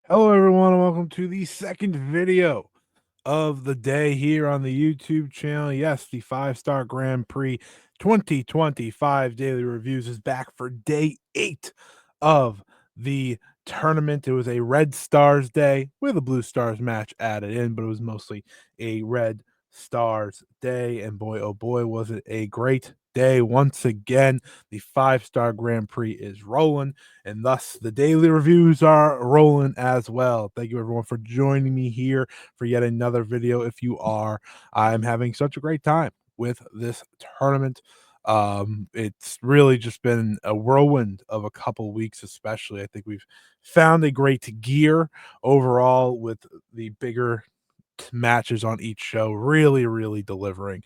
Hello, everyone, and welcome to the second video of the day here on the YouTube channel. Yes, the five-star Grand Prix 2025 daily reviews is back for day 8 of the tournament. It was a Red Stars day with a Blue Stars match added in, but it was mostly a Red Stars day. And boy, oh boy, was it a great day once again. The five-star Grand Prix is rolling, and thus the daily reviews are rolling as well. Thank you, everyone, for joining me here for yet another video. If you are, I'm having such a great time with this tournament. It's really just been a whirlwind of a couple weeks, especially. I think we've found a great gear overall with the bigger matches on each show, really delivering.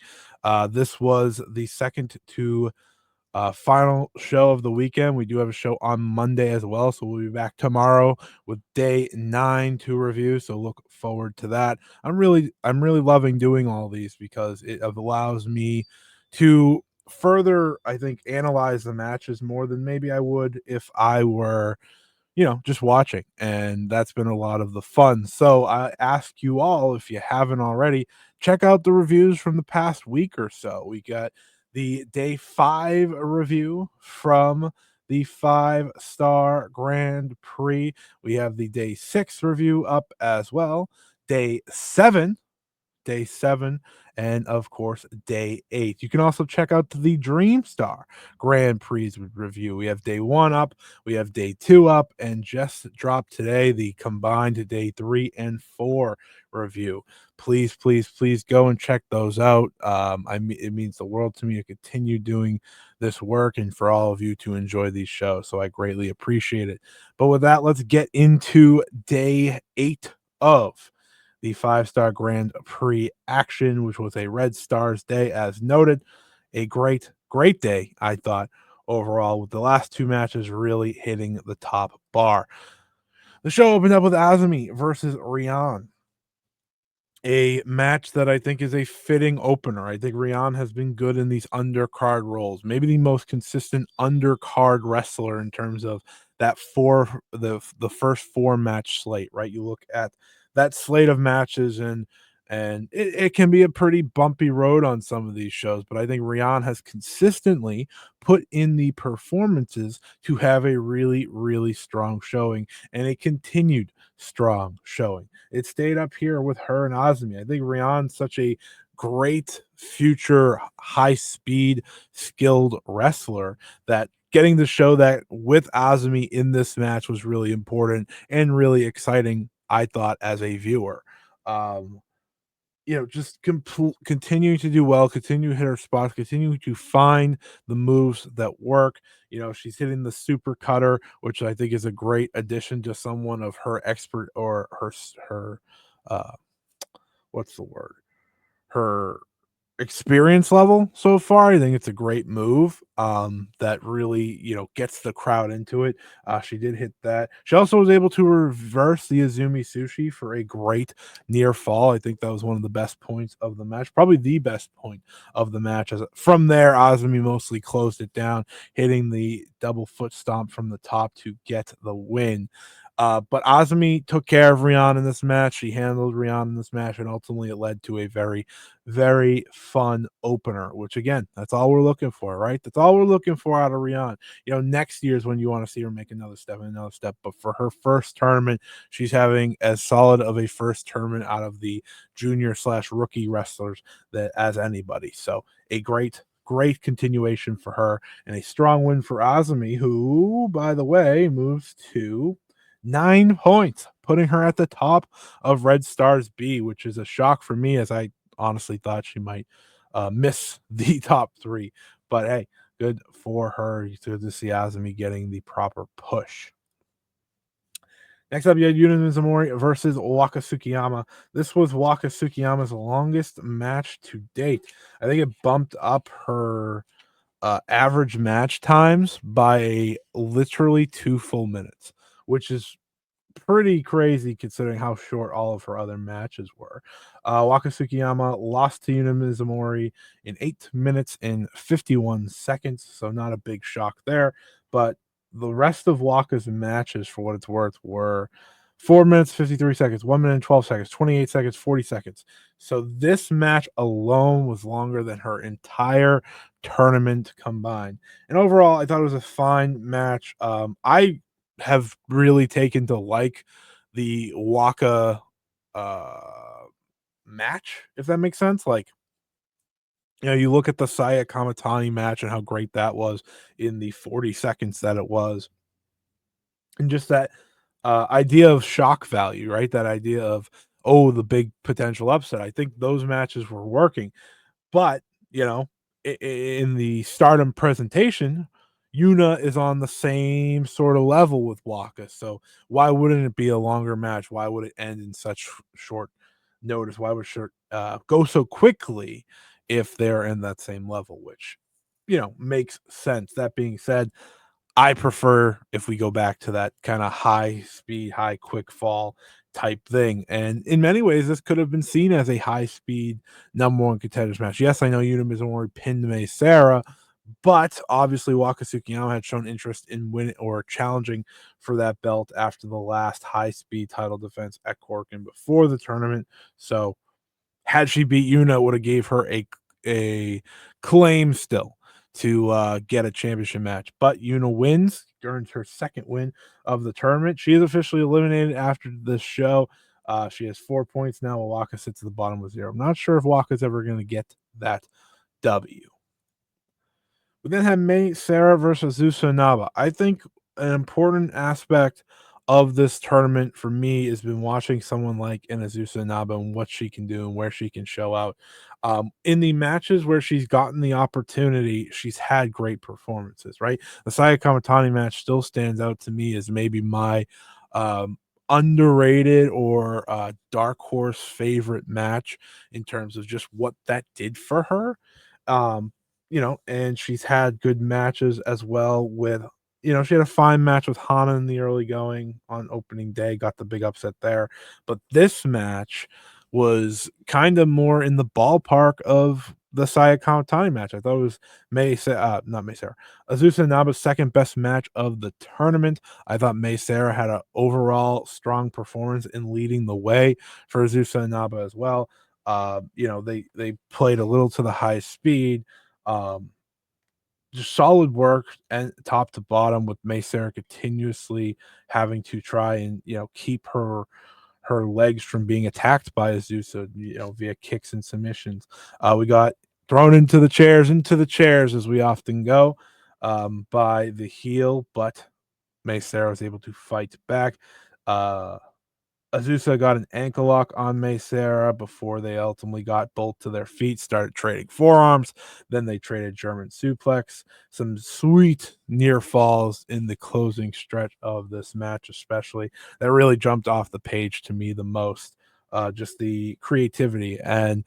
This was the second to final show of the weekend. We do have a show on Monday as well, so we'll be back tomorrow with day 9 to review. So look forward to that. I'm really loving doing all these because it allows me to further, I think, analyze the matches more than maybe I would if I were just watching. And that's been a lot of the fun. So I ask you all, if you haven't already, check out the reviews from the past week or so. We got the day 5 review from the five-star Grand Prix. We have the day 6 review up as well. Day 7, and of course, day 8. You can also check out the Dream Star Grand Prix review. We have day 1 up, we have day 2 up, and just dropped today the combined day 3 and 4 review. Please go and check those out. It means the world to me to continue doing this work and for all of you to enjoy these shows. So I greatly appreciate it. But with that, let's get into day 8 of the five-star Grand Prix action, which was a Red Stars day, as noted. A great day, I thought, overall, with the last 2 matches really hitting the top bar. The show opened up with Azumi versus Rian, a match that I think is a fitting opener. I think Rian has been good in these undercard roles, maybe the most consistent undercard wrestler in terms of that the first 4 match slate, right? You look at that slate of matches, and it can be a pretty bumpy road on some of these shows, but I think Rian has consistently put in the performances to have a really strong showing, and a continued strong showing. It stayed up here with her and Azumi. I think Rian's such a great future high speed skilled wrestler that getting to show that with Azumi in this match was really important and really exciting, I thought, as a viewer. Um, just continuing to do well, continue to hit her spots, continue to find the moves that work. She's hitting the super cutter, which I think is a great addition to someone of her expert or her uh what's the word? Her experience level so far. I think it's a great move that really, gets the crowd into it. She did hit that. She also was able to reverse the Azumi Sushi for a great near fall. I think that was one of the best points of the match, probably the best point of the match. As from there, Azumi mostly closed it down, hitting the double foot stomp from the top to get the win. But Azumi took care of Rian in this match. She handled Rian in this match, and ultimately it led to a very fun opener, which again, that's all we're looking for, right? That's all we're looking for out of Rian. Next year is when you want to see her make another step and another step. But for her first tournament, she's having as solid of a first tournament out of the junior/rookie wrestlers that as anybody. So a great continuation for her, and a strong win for Azumi, who, by the way, moves to 9 points, putting her at the top of Red Stars B, which is a shock for me, as I honestly thought she might miss the top 3. But hey, good for her. It's good to see Azumi getting the proper push. Next up, you had Yuna Mizumori versus Waka Tsukiyama. This was Waka Tsukiyama's longest match to date. I think it bumped up her average match times by literally 2 full minutes, which is pretty crazy considering how short all of her other matches were. Waka Tsukiyama lost to Yuna Mizumori in 8 minutes and 51 seconds, so not a big shock there. But the rest of Waka's matches, for what it's worth, were 4 minutes, 53 seconds, 1 minute and 12 seconds, 28 seconds, 40 seconds. So this match alone was longer than her entire tournament combined. And overall, I thought it was a fine match. I have really taken to like the Waka uh match, if that makes sense. Like, you look at the Saya Kamatani match and how great that was in the 40 seconds that it was, and just that idea of shock value, right? That idea of, oh, the big potential upset. I think those matches were working. But, you know, in the Stardom presentation, Yuna is on the same sort of level with Waka. So why wouldn't it be a longer match? Why would it end in such short notice? Why would it go so quickly if they're in that same level? Which, makes sense. That being said, I prefer if we go back to that kind of high speed, high quick fall type thing. And in many ways, this could have been seen as a high speed number one contenders match. Yes, I know Yuna Mizumori pinned Seira, but obviously Waka Tsukiyama had shown interest in winning or challenging for that belt after the last high speed title defense at Corkin before the tournament. So had she beat Yuna, it would have gave her a claim still to get a championship match. But Yuna wins, earns her second win of the tournament. She is officially eliminated after this show. She has 4 points now, while Waka sits at the bottom with 0. I'm not sure if Waka's ever going to get that W. We then have Seira versus Azusa Naba. I think an important aspect of this tournament for me has been watching someone like Azusa Naba and what she can do and where she can show out. In the matches where she's gotten the opportunity, she's had great performances, right? The Saya Kamatani match still stands out to me as maybe my underrated or dark horse favorite match in terms of just what that did for her. Um, and she's had good matches as well with, she had a fine match with Hana in the early going on opening day, got the big upset there. But this match was kind of more in the ballpark of the Saya Kamatani match. I thought it was not Sarah, Azusa Naba's second best match of the tournament. I thought Sarah had an overall strong performance in leading the way for Azusa Naba as well. They played a little to the high speed. Um, just solid work and top to bottom with Sarah continuously having to try and keep her legs from being attacked by Azusa, via kicks and submissions. We got thrown into the chairs as we often go, by the heel, but Sarah was able to fight back. Uh, Azusa got an ankle lock on Sarah before they ultimately got both to their feet, started trading forearms. Then they traded German suplex. Some sweet near falls in the closing stretch of this match, especially. That really jumped off the page to me the most. Just the creativity and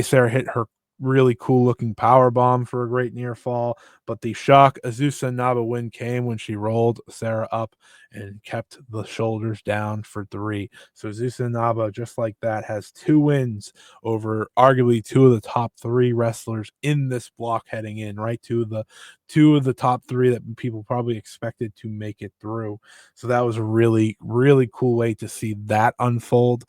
Sarah hit her really cool looking power bomb for a great near fall, but the shock Azusa Naba win came when she rolled Sarah up and kept the shoulders down for 3. So Azusa Naba, just like that, has 2 wins over arguably 2 of the top 3 wrestlers in this block heading in, right? Two of the top 3 that people probably expected to make it through. So that was a really, really cool way to see that unfold.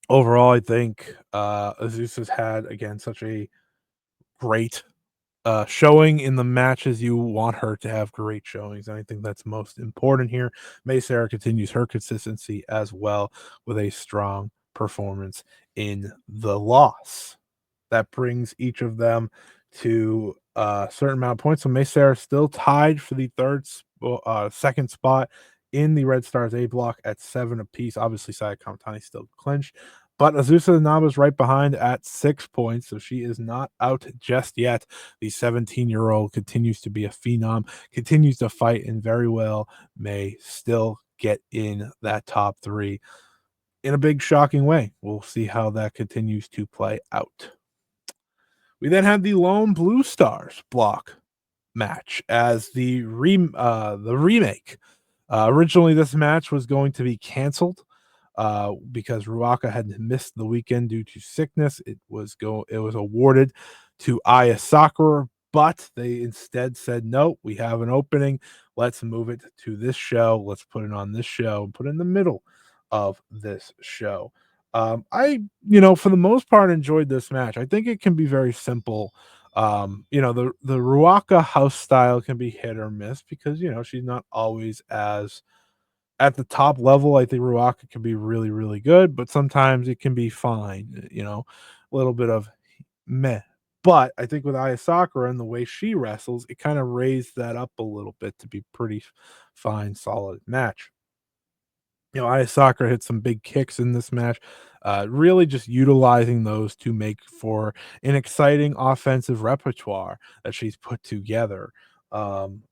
Overall, I think Azusa's had again such a great showing in the matches you want her to have great showings. And I think that's most important here. Sarah continues her consistency as well with a strong performance in the loss. That brings each of them to a certain amount of points. So Sarah still tied for the second spot in the Red Stars A block at 7 apiece. Obviously, Saya Kamatani still clinched, but Azusa Naba's right behind at 6 points, so she is not out just yet. The 17-year-old continues to be a phenom, continues to fight, and very well may still get in that top 3 in a big shocking way. We'll see how that continues to play out. We then have the Lone Blue Stars block match as the remake. Originally, this match was going to be canceled because Ruaka had missed the weekend due to sickness. It was awarded to Aya Sakura, but they instead said, "Nope, we have an opening. Let's move it to this show. Let's put it on this show and put it in the middle of this show." For the most part, enjoyed this match. I think it can be very simple. The Ruaka house style can be hit or miss because she's not always as at the top level. I think Ruaka can be really, really good, but sometimes it can be fine. A little bit of meh. But I think with Aya Sakura and the way she wrestles, it kind of raised that up a little bit to be pretty fine, solid match. Aya Sakura hit some big kicks in this match, really just utilizing those to make for an exciting offensive repertoire that she's put together. Um,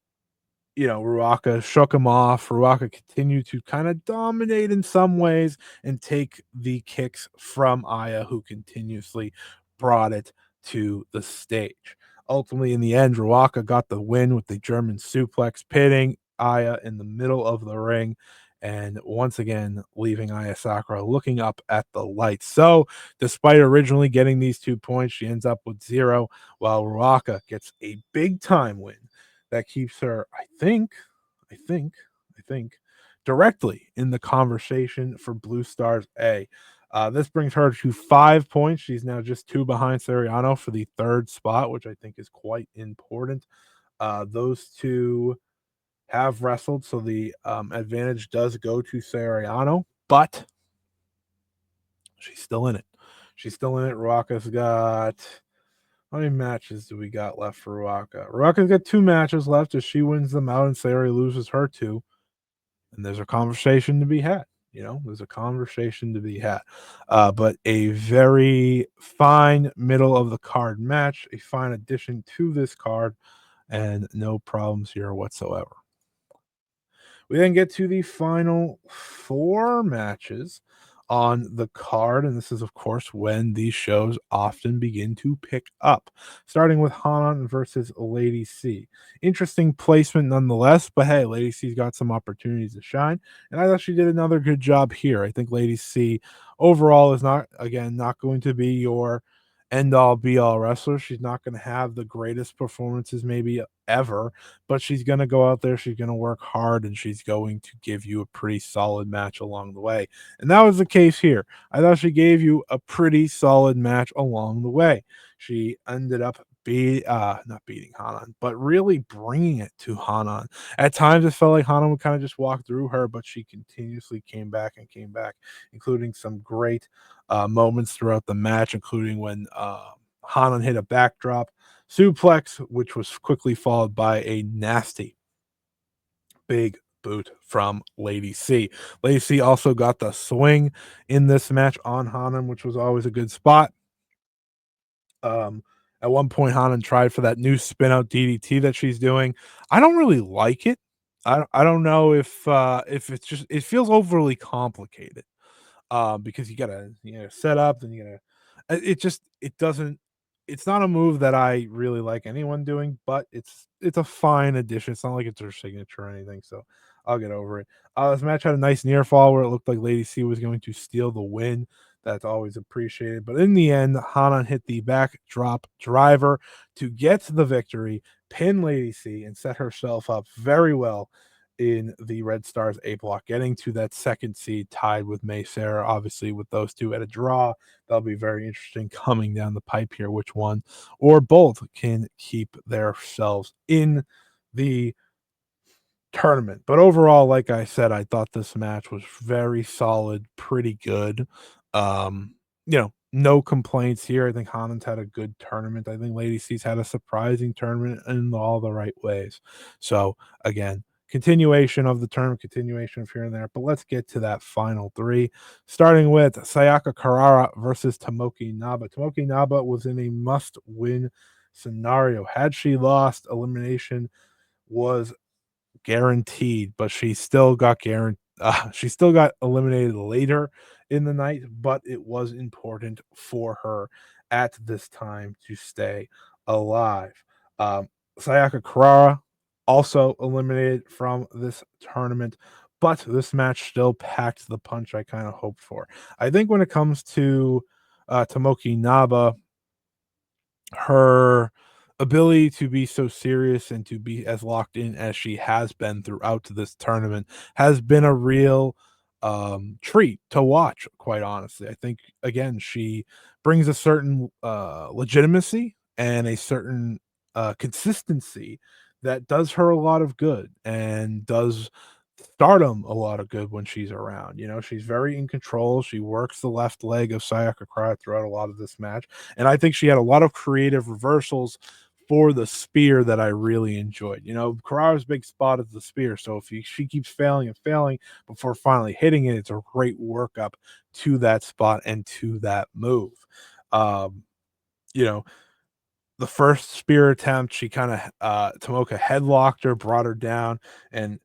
Ruaka shook him off. Ruaka continued to kind of dominate in some ways and take the kicks from Aya, who continuously brought it to the stage. Ultimately, in the end, Ruaka got the win with the German suplex, pitting Aya in the middle of the ring, and once again, leaving Aya Sakura looking up at the lights. So, despite originally getting these 2 points, she ends up with 0, while Ruaka gets a big time win that keeps her, I think, I think, directly in the conversation for Blue Stars A. This brings her to 5 points. She's now just 2 behind Seriano for the third spot, which I think is quite important. Those two have wrestled, so the advantage does go to Seriano, but she's still in it. She's still in it. Ruaka's got how many matches do we got left for Ruaka? Ruaka's got 2 matches left. If she wins them out and Sayori loses her 2, and there's a conversation to be had. There's a conversation to be had. But a very fine middle of the card match, a fine addition to this card, and no problems here whatsoever. We then get to the final 4 matches on the card, and this is, of course, when these shows often begin to pick up, starting with Hanan versus Lady C. Interesting placement nonetheless, but hey, Lady C's got some opportunities to shine, and I thought she did another good job here. I think Lady C overall is not going to be your end all be all wrestler. She's not going to have the greatest performances maybe ever, but she's going to go out there, she's going to work hard, and she's going to give you a pretty solid match along the way. And that was the case here. I thought she gave you a pretty solid match along the way. She ended up not beating Hanan, but really bringing it to Hanan. At times, it felt like Hanan would kind of just walk through her, but she continuously came back and came back, including some great moments throughout the match, including when Hanan hit a backdrop suplex, which was quickly followed by a nasty big boot from Lady C. Lady C also got the swing in this match on Hanan, which was always a good spot. Um, at one point, Hanan tried for that new spin out DDT that she's doing. I don't really like it. I don't know if it's just it feels overly complicated because you gotta set up, then you gotta. It doesn't. It's not a move that I really like anyone doing, but it's a fine addition. It's not like it's her signature or anything, so I'll get over it. This match had a nice near fall where it looked like Lady C was going to steal the win. That's always appreciated. But in the end, Hanan hit the backdrop driver to get the victory, pin Lady C, and set herself up very well in the Red Stars A block, getting to that second seed tied with May Sarah. Obviously, with those two at a draw, that'll be very interesting coming down the pipe here, which one or both can keep themselves in the tournament. But overall, like I said, I thought this match was very solid, pretty good. No complaints here. I think Hanan's had a good tournament. I think Lady C's had a surprising tournament in all the right ways. So again, continuation of the tournament, continuation of here and there. But let's get to that final 3, starting with Sayaka Kurara versus Tomoka Naba. Tomoka Naba was in a must-win scenario. Had she lost, elimination was guaranteed, but she still got eliminated later in the night, but it was important for her at this time to stay alive. Sayaka Kurara also eliminated from this tournament, but this match still packed the punch I kind of hoped for. I think when it comes to Tomoki Naba, her ability to be so serious and to be as locked in as she has been throughout this tournament has been a real treat to watch, quite honestly. I think again she brings a certain legitimacy and a certain consistency that does her a lot of good and does Stardom a lot of good when she's around. You know, she's very in control. She works the left leg of Sayaka throughout a lot of this match. And I think she had a lot of creative reversals for the spear that I really enjoyed. You know, Kurara's big spot is the spear. So if she keeps failing and failing before finally hitting it, it's a great workup to that spot and to that move. Um, you know, the first spear attempt, she kind of Tomoka headlocked her, brought her down, and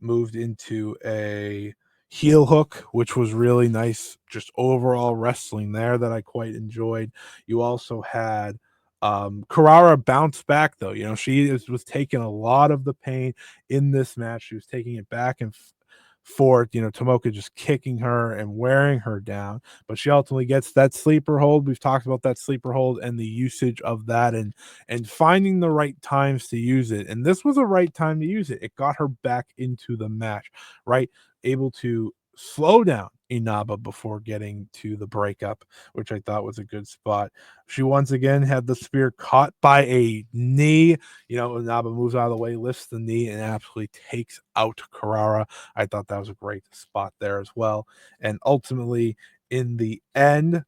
moved into a heel hook, which was really nice. Just overall wrestling there that I quite enjoyed. You also had Kurara bounce back though. You know, was taking a lot of the pain in this match. She was taking it back and forth. You know, Tomoka just kicking her and wearing her down, but she ultimately gets that sleeper hold. We've talked about that sleeper hold and the usage of that and finding the right times to use it. And this was a right time to use it. It got her back into the match, right? Able to slow down Inaba before getting to the breakup, which I thought was a good spot. She once again had the spear caught by a knee. You know, Inaba moves out of the way, lifts the knee, and absolutely takes out Kurara. I thought that was a great spot there as well. And ultimately, in the end,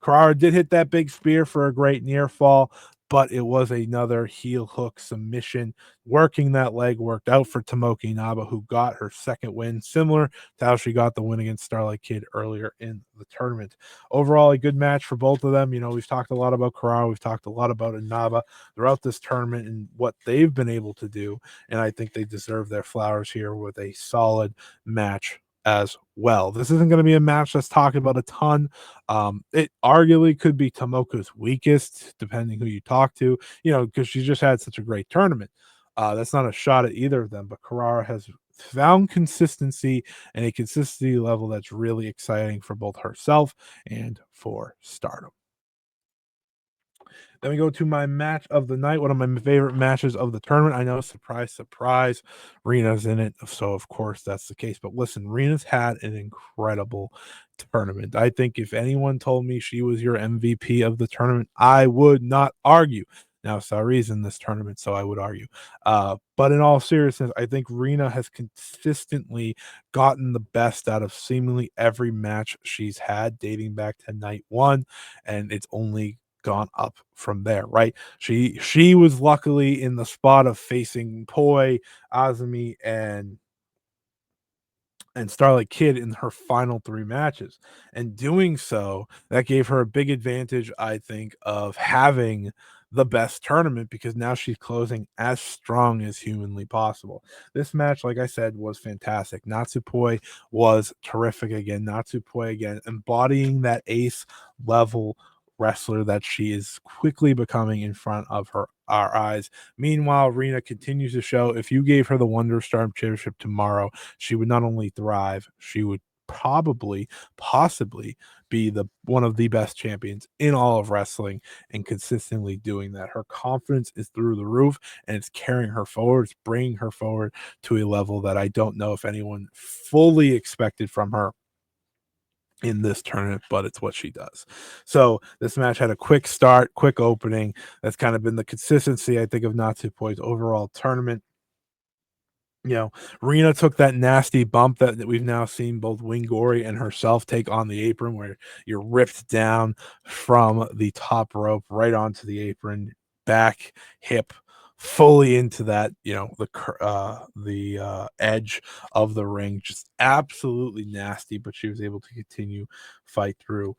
Kurara did hit that big spear for a great near fall, but it was another heel hook submission. Working that leg worked out for Tomoka Inaba, who got her second win, similar to how she got the win against Starlight Kid earlier in the tournament. Overall, a good match for both of them. You know, we've talked a lot about Kurara, we've talked a lot about Inaba throughout this tournament and what they've been able to do, and I think they deserve their flowers here with a solid match as well. This isn't going to be a match that's talked about a ton. It arguably could be Tomoka's weakest, depending who you talk to, you know, because she just had such a great tournament. That's not a shot at either of them, but Kurara has found consistency and a consistency level that's really exciting for both herself and for Stardom. Then we go to my match of the night, one of my favorite matches of the tournament. I know, surprise, surprise, Rina's in it, so of course that's the case. But listen, Rina's had an incredible tournament. I think if anyone told me she was your MVP of the tournament, I would not argue. Now, Sari's in this tournament, so I would argue. But in all seriousness, I think Rina has consistently gotten the best out of seemingly every match she's had dating back to night one, and it's only gone up from there, right? She was luckily in the spot of facing Poi, Azumi, and Starlight Kid in her final 3 matches. And doing so, that gave her a big advantage, I think, of having the best tournament because now she's closing as strong as humanly possible. This match, like I said, was fantastic. Natsupoi was terrific again. Natsupoi again embodying that ace level wrestler that she is quickly becoming in front of our eyes. Meanwhile, Rina continues to show if you gave her the Wonder Star Championship tomorrow, she would not only thrive, she would probably, possibly be the one of the best champions in all of wrestling and consistently doing that. Her confidence is through the roof and it's carrying her forward. It's bringing her forward to a level that I don't know if anyone fully expected from her in this tournament, but it's what she does. So this match had a quick start, quick opening. That's kind of been the consistency, I think, of Natsupoi's overall tournament. You know, Rina took that nasty bump that we've now seen both Wingori and herself take on the apron, where you're ripped down from the top rope right onto the apron, back, hip, fully into that, you know, the edge of the ring. Just absolutely nasty, but she was able to continue fight through.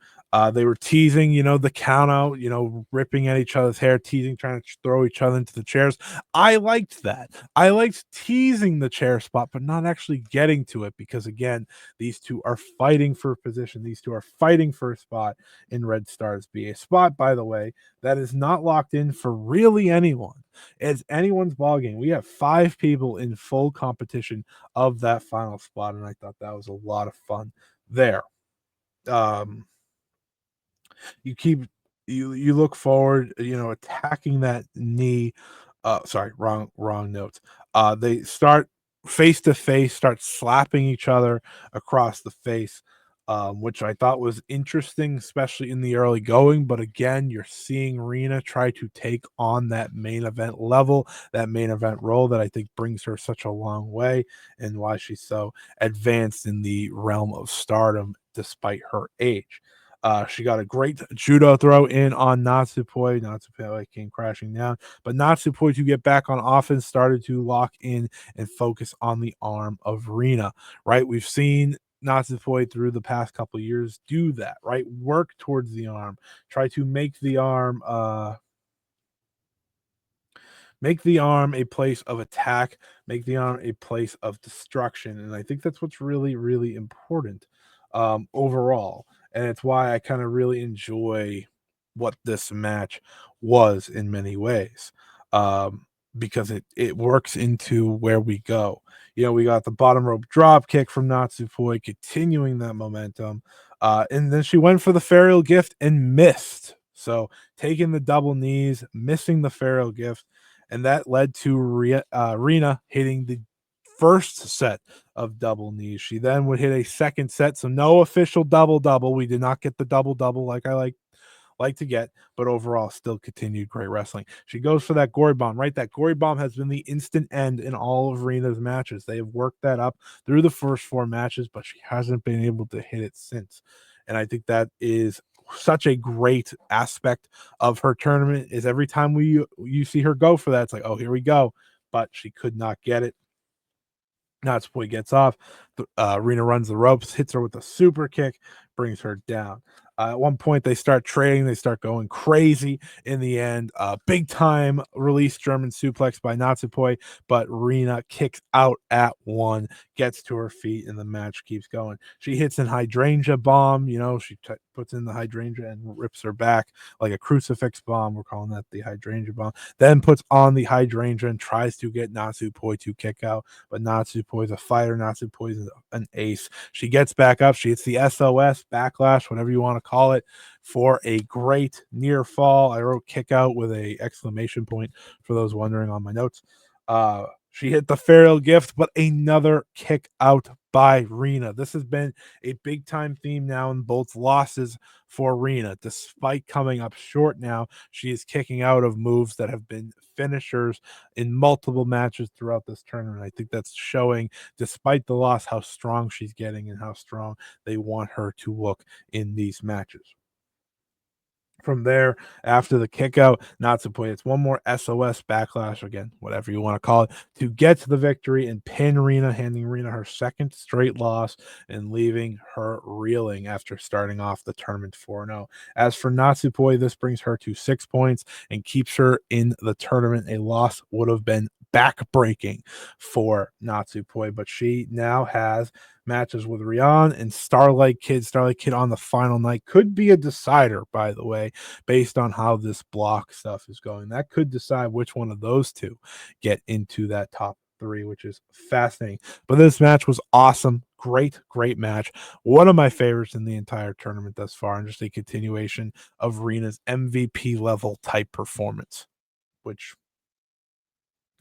They were teasing, you know, the count out, you know, ripping at each other's hair, teasing, trying to throw each other into the chairs. I liked that. I liked teasing the chair spot, but not actually getting to it because, again, these two are fighting for position. These two are fighting for a spot in Red Stars BA. Spot, by the way, that is not locked in for really anyone. It's anyone's ball game. We have 5 people in full competition of that final spot, and I thought that was a lot of fun there. Um, you keep you look forward, attacking that knee. Sorry, wrong notes. They start face to face, start slapping each other across the face, which I thought was interesting, especially in the early going. But again, you're seeing Rina try to take on that main event level, that main event role that I think brings her such a long way, and why she's so advanced in the realm of stardom despite her age. She got a great judo throw in on Natsupoi. Natsupoi came crashing down, but Natsupoi, to get back on offense, started to lock in and focus on the arm of Rina. Right, we've seen Natsupoi through the past couple of years do that. Right, work towards the arm, try to make the arm a place of attack, make the arm a place of destruction. And I think that's what's really, really important overall. And it's why I kind of really enjoy what this match was in many ways. Because it works into where we go. We got the bottom rope drop kick from Natsupoi, continuing that momentum. And then she went for the Pharaoh gift and missed. So taking the double knees, missing the Pharaoh gift, and that led to Rina hitting the first set of double knees. She then would hit a second set, so no official double double. We did not get the double double like I like to get, but overall, still continued great wrestling. She goes for that gory bomb, right? That gory bomb has been the instant end in all of Rina's matches. They have worked that up through the first four matches, but she hasn't been able to hit it since. And I think that is such a great aspect of her tournament. Is every time you see her go for that, it's like, oh, here we go. But she could not get it. Natsupoi gets off. Rina runs the ropes, hits her with a super kick, brings her down. At one point, they start trading. They start going crazy. In the end, big time release German suplex by Natsupoi, but Rina kicks out at one, gets to her feet, and the match keeps going. She hits an hydrangea bomb. She puts in the hydrangea and rips her back like a crucifix bomb. We're calling that the hydrangea bomb. Then puts on the hydrangea and tries to get Natsupoi to kick out, but Natsupoi is a fighter. Natsupoi is an ace. She gets back up. She hits the SOS, backlash, whatever you want to call it, for a great near fall. I wrote kick out with a exclamation point for those wondering on my notes. She hit the Pharaoh gift, but another kick out by Rina. This has been a big time theme now in both losses for Rina. Despite coming up short now, she is kicking out of moves that have been finishers in multiple matches throughout this tournament. I think that's showing, despite the loss, how strong she's getting and how strong they want her to look in these matches. From there, after the kick out, Natsupoi, it's one more SOS backlash, again, whatever you want to call it, to get to the victory and pin Rina, handing Rina her second straight loss and leaving her reeling after starting off the tournament 4-0. As for Natsupoi, this brings her to 6 points and keeps her in the tournament. A loss would have been backbreaking for Natsupoi, but she now has matches with Rian and Starlight Kid. Starlight Kid on the final night could be a decider, by the way, based on how this block stuff is going. That could decide which one of those two get into that top three, which is fascinating. But this match was awesome. Great match. One of my favorites in the entire tournament thus far, and just a continuation of Rina's MVP level type performance, which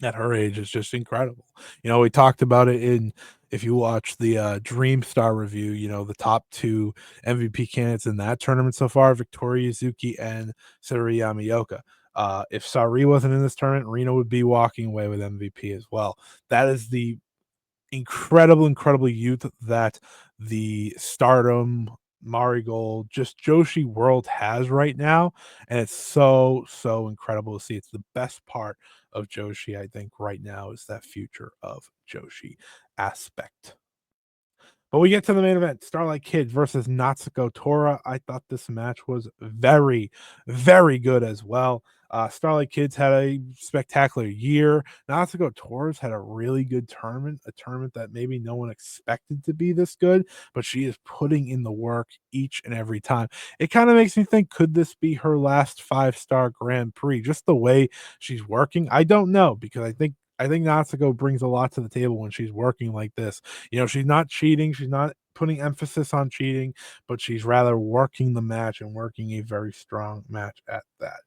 at her age is just incredible. We talked about it in, if you watch the Dream Star review, the top two MVP candidates in that tournament so far, Victoria Yuzuki and Saru Yamaoka. If Sari wasn't in this tournament, Rina would be walking away with MVP as well. That is the incredible youth that the Stardom, Marigold, just Joshi world has right now, and it's so incredible to see. It's the best part of Joshi, I think, right now, is that future of Joshi aspect. But we get to the main event, Starlight Kid versus Natsuko Tora. I thought this match was very good as well. Starlight Kids had a spectacular year. Natsuko Tora's had a really good tournament, a tournament that maybe no one expected to be this good, but she is putting in the work each and every time. It kind of makes me think, could this be her last five-star Grand Prix? Just the way she's working. I don't know, because I think Natsuko brings a lot to the table when she's working like this. She's not cheating. She's not putting emphasis on cheating, but she's rather working the match and working a very strong match at that.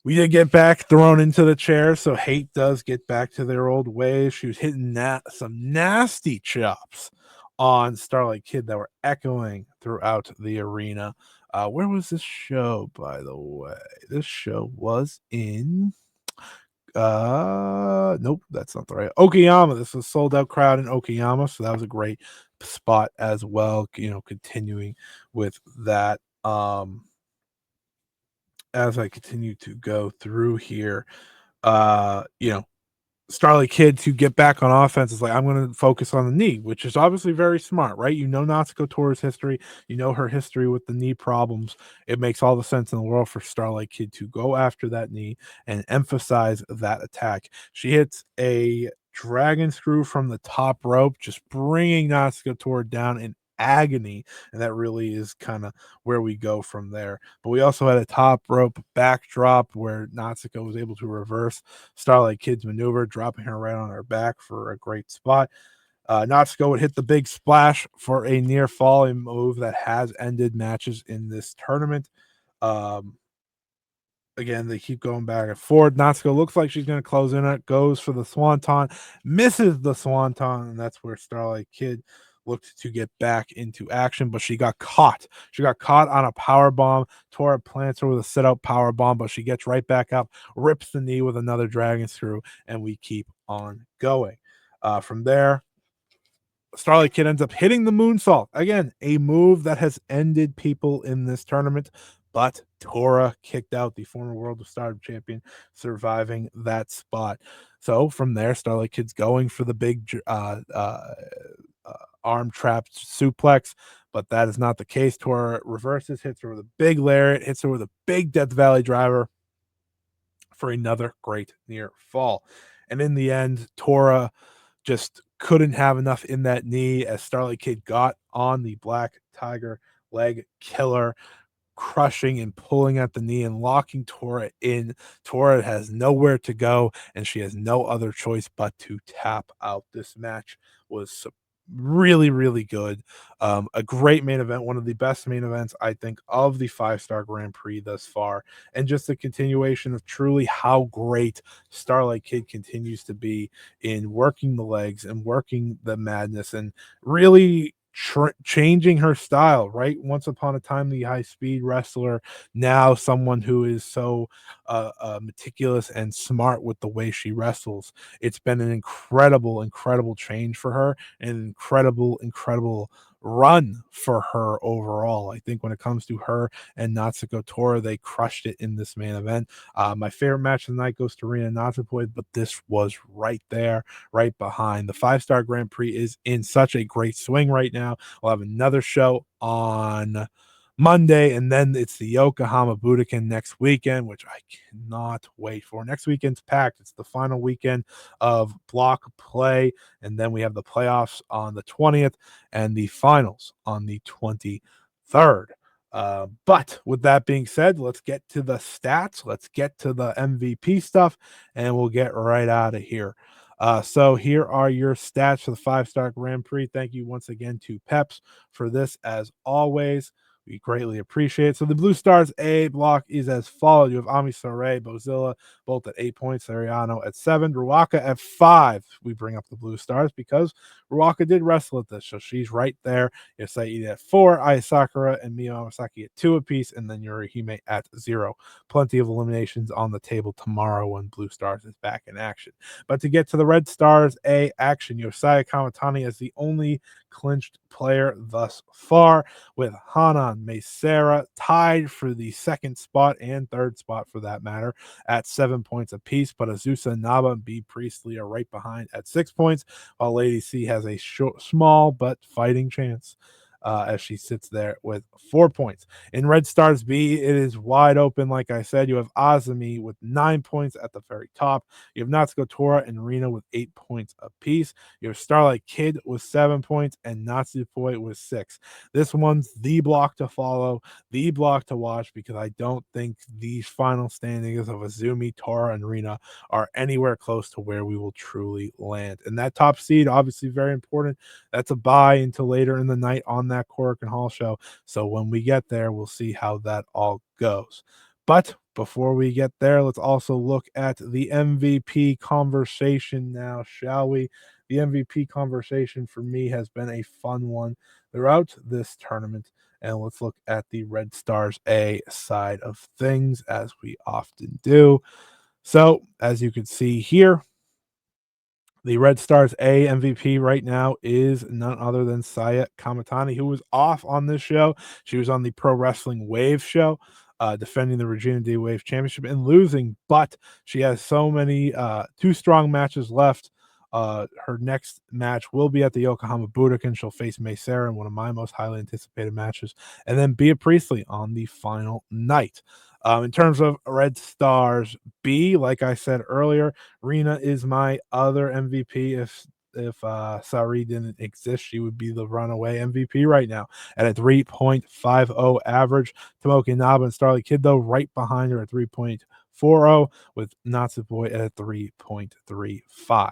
We did get back thrown into the chair, so Hate does get back to their old ways. She was hitting some nasty chops on Starlight Kid that were echoing throughout the arena. Where was this show, by the way? This show was in nope, that's not the right Okayama. This was sold out crowd in Okayama, so that was a great spot as well. Continuing with that. As I continue to go through here, uh, you know, Starlight Kid to get back on offense is like, I'm going to focus on the knee, which is obviously very smart, right? Natsuko Tora's history, her history with the knee problems. It makes all the sense in the world for Starlight Kid to go after that knee and emphasize that attack. She hits a dragon screw from the top rope, just bringing Natsuko Tora down in agony, and that really is kind of where we go from there. But we also had a top rope backdrop where Natsuko was able to reverse Starlight Kid's maneuver, dropping her right on her back for a great spot. Natsuko would hit the big splash for a near fall, a move that has ended matches in this tournament. Um, Again, they keep going back and forth. Natsuko looks like she's going to close in it, goes for the swanton, misses the swanton, and that's where Starlight Kid looked to get back into action, but she got caught. She got caught on a power bomb. Tora plants her with a sit-out power bomb, but she gets right back up, rips the knee with another dragon screw, and we keep on going. From there, Starlight Kid ends up hitting the moonsault. Again, a move that has ended people in this tournament, but Tora kicked out the former World of Stardom champion, surviving that spot. So from there, Starlight Kid's going for the big arm trapped suplex, but that is not the case. Tora reverses, hits her with a big lariat, hits her with a big Death Valley driver for another great near fall. And in the end, Tora just couldn't have enough in that knee as Starlight Kid got on the Black Tiger leg killer, crushing and pulling at the knee and locking Tora in. Tora has nowhere to go, and she has no other choice but to tap out. This match was really, really good. A great main event, one of the best main events, I think, of the 5-star Grand Prix thus far, and just a continuation of truly how great Starlight Kid continues to be in working the legs and working the madness and really changing her style, right? Once upon a time, the high speed wrestler, now someone who is so meticulous and smart with the way she wrestles. It's been an incredible, incredible change for her, an incredible, incredible run for her overall. I think when it comes to her and Natsuko Tora, they crushed it in this main event. My favorite match of the night goes to Rina and Natsupoi, but this was right there, right behind. The 5-star Grand Prix is in such a great swing right now. We'll have another show on Monday, and then it's the Yokohama Budokan next weekend, which I cannot wait for. Next weekend's packed. It's the final weekend of block play, and then we have the playoffs on the 20th and the finals on the 23rd. But with that being said, let's get to the stats. Let's get to the MVP stuff, and we'll get right out of here. So here are your stats for the 5-star Grand Prix. Thank you once again to Peps for this, as always. We greatly appreciate it. So the Blue Stars A block is as follows. You have Ami Soray, Bozilla, both at 8 points, Ariano at 7, Ruaka at 5. We bring up the Blue Stars because Ruaka did wrestle at this, so she's right there. You have Saida at 4, Ai Sakura and Miyo Amasaki at 2 apiece, and then Yorihime at 0. Plenty of eliminations on the table tomorrow when Blue Stars is back in action. But to get to the Red Stars A action, you have Saya Kamatani as the only clinched player thus far, with Hanan, Seira tied for the second spot and third spot for that matter at 7 points apiece, but Azusa, Naba, and B. Priestley are right behind at 6 points, while Lady C has a small but fighting chance as she sits there with 4 points. In Red Stars B, it is wide open. Like I said, you have Ozami with 9 points at the very top. You have Natsuko Tora and Rina with 8 points apiece. You have Starlight Kid with 7 points and Natsupoi with 6. This one's the block to follow, the block to watch, because I don't think these final standings of Azumi, Tora, and Rina are anywhere close to where we will truly land. And that top seed, obviously very important. That's a bye until later in the night on that Korakuen Hall show. So when we get there, we'll see how that all goes. But before we get there, let's also look at the MVP conversation now, shall we? The MVP conversation for me has been a fun one throughout this tournament. And let's look at the Red Stars A side of things, as we often do. So, as you can see here, the Red Stars A MVP right now is none other than Saya Kamatani, who was off on this show. She was on the Pro Wrestling Wave show, defending the Regina D Wave Championship and losing, but she has so many two strong matches left. Her next match will be at the Yokohama Budokan. She'll face Seira in one of my most highly anticipated matches, and then Bea Priestley on the final night. In terms of Red Stars B, like I said earlier, Rina is my other MVP. If Sari didn't exist, she would be the runaway MVP right now at a 3.50 average. Tomoka, Naba, and Starlight Kid, though, right behind her at 3.40, with Natsupoi at a 3.35.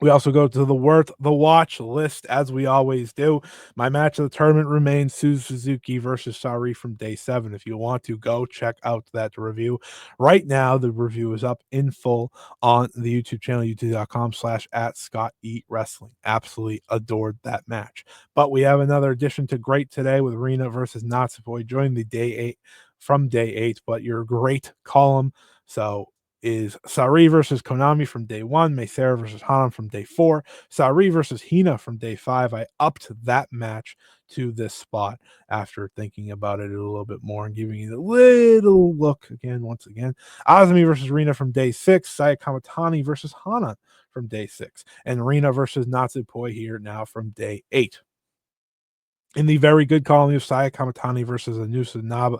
We also go to the watch list, as we always do. My match of the tournament remains Suzuki versus Sari from day 7. If you want to go check out that review right now, the review is up in full on the YouTube channel, youtube.com/@ScottEatWrestling. Absolutely adored that match. But we have another addition to great today with Rina versus Natsupoi joining the day 8 from day 8. But your great column, so is Sari versus Konami from day 1, Seira versus Hanan from day 4, Sari versus Hina from day 5. I upped that match to this spot after thinking about it a little bit more and giving it a little look again, once again. Azumi versus Rina from day 6, Saya Kamatani versus Hana from day 6, and Rina versus Natsupoi here now from day 8. In the very good column of Saya Kamatani versus Azusa Naba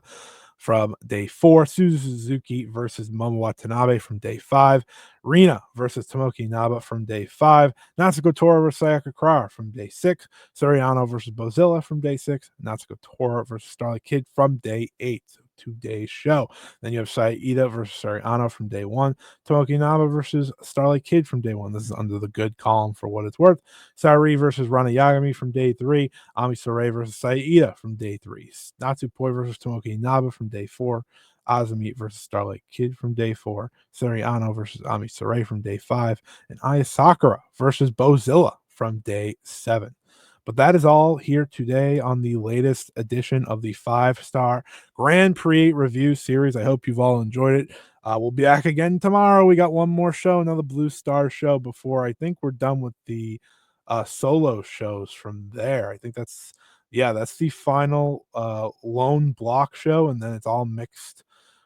from day 4, Suzuki versus Momo Watanabe from day 5, Rina versus Tomoka Naba from day 5, Natsuko Tora versus Sayaka Kurara from day 6, Soriano versus Bozilla from day 6, Natsuko Tora versus Starlight Kid from day 8. So 2-day show. Then you have Saida versus Soriano from day 1, Tomoka Naba versus Starlight Kid from day 1. This is under the good column for what it's worth. Sari versus Rana Yagami from day 3, Ami Sourei versus Saida from day 3, Natsupoi versus Tomoka Naba from day 4, Azumi versus Starlight Kid from day 4, Soriano versus Ami Sourei from day 5, and Aya Sakura versus Bozilla from day 7. But that is all here today on the latest edition of the 5-star Grand Prix review series. I hope you've all enjoyed it. We'll be back again tomorrow. We got one more show, another Blue Star show before I think we're done with the solo shows from there. I think that's the final lone block show, and then it's all mixed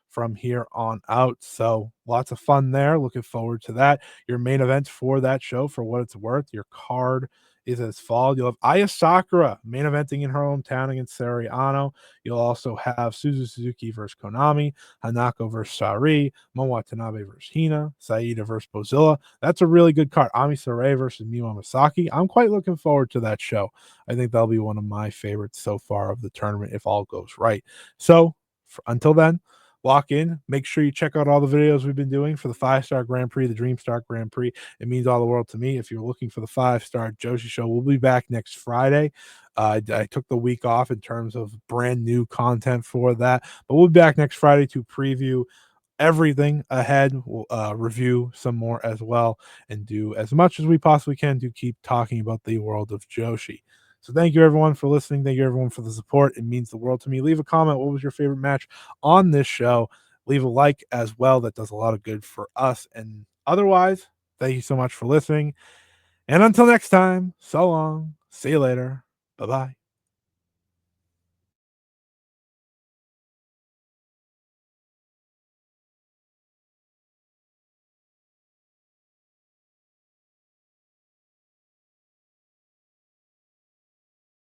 from here on out. So lots of fun there. Looking forward to that. Your main event for that show, for what it's worth, your card is as follows. You'll have Aya Sakura main eventing in her hometown against Soriano. You'll also have Suzuki versus Konami, Hanako versus Sari, Mo Watanabe versus Hina, Saida versus Bozilla. That's a really good card. Ami Sourei versus Miwa Masaki. I'm quite looking forward to that show. I think that'll be one of my favorites so far of the tournament if all goes right. So until then, lock in. Make sure you check out all the videos we've been doing for the 5-star Grand Prix, the Dream Star Grand Prix. It means all the world to me. If you're looking for the 5-star Joshi show, we'll be back next Friday. I took the week off in terms of brand new content for that, but we'll be back next Friday to preview everything ahead. We'll review some more as well and do as much as we possibly can to keep talking about the world of Joshi. So thank you everyone for listening. Thank you everyone for the support. It means the world to me. Leave a comment. What was your favorite match on this show? Leave a like as well. That does a lot of good for us. And otherwise, thank you so much for listening. And until next time, so long. See you later. Bye-bye.